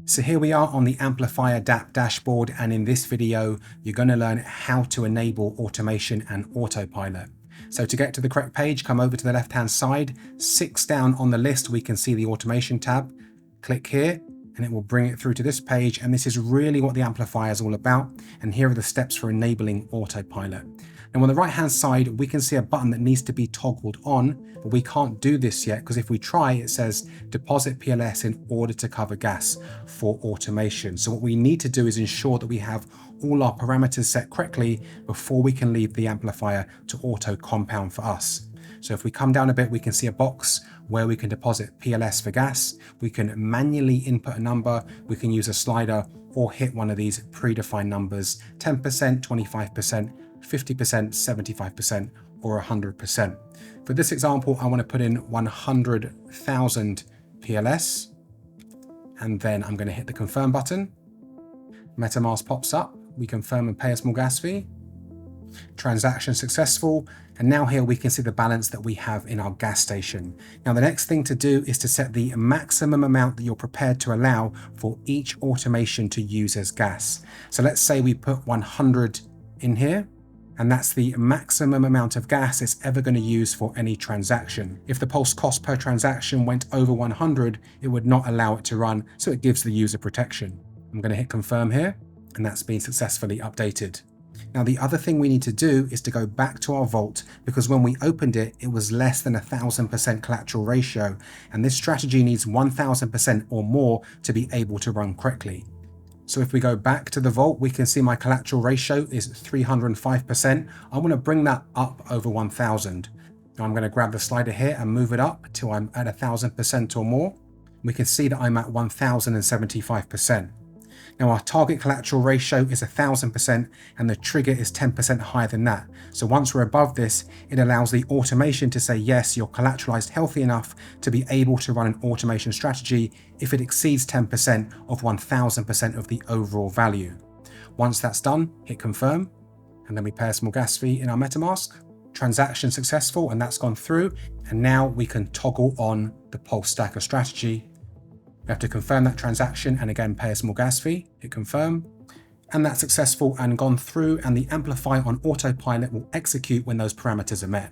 So here we are on the Amplifier DAPP dashboard, and in this video you're going to learn how to enable automation and autopilot. So to get to the correct page, come over to the left hand side, 6 down on the list we can see the automation tab. Click here and it will bring it through to this page, and this is really what the amplifier is all about, and here are the steps for enabling autopilot. Now on the right hand side we can see a button that needs to be toggled on, but we can't do this yet because if we try it says deposit PLS in order to cover gas for automation. So what we need to do is ensure that we have all our parameters set correctly before we can leave the amplifier to auto compound for us. So if we come down a bit, we can see a box where we can deposit PLS for gas. We can manually input a number, we can use a slider or hit one of these predefined numbers, 10%, 25%, 50%, 75%, or 100%. For this example, I want to put in 100,000 PLS, and then I'm going to hit the confirm button. MetaMask pops up, we confirm and pay a small gas fee. Transaction successful, and now here we can see the balance that we have in our gas station. Now the next thing to do is to set the maximum amount that you're prepared to allow for each automation to use as gas. So let's say we put 100 in here, and that's the maximum amount of gas it's ever going to use for any transaction. If the pulse cost per transaction went over 100, it would not allow it to run, so it gives the user protection. I'm going to hit confirm here, and that's been successfully updated. Now the other thing we need to do is to go back to our vault, because when we opened it, it was less than 1000% collateral ratio, and this strategy needs 1000% or more to be able to run correctly. So if we go back to the vault, we can see my collateral ratio is 305%. I want to bring that up over 1000. Now I'm going to grab the slider here and move it up till I'm at 1000% or more. We can see that I'm at 1075%. Now our target collateral ratio is 1000% and the trigger is 10% higher than that. So once we're above this, it allows the automation to say, yes, you're collateralized healthy enough to be able to run an automation strategy if it exceeds 10% of 1000% of the overall value. Once that's done, hit confirm, and then we pay a small gas fee in our MetaMask. Transaction successful, and that's gone through. And now we can toggle on the Pulse Stacker strategy. We have to confirm that transaction and again pay a small gas fee, hit confirm, and that's successful and gone through, and the amplifier on autopilot will execute when those parameters are met.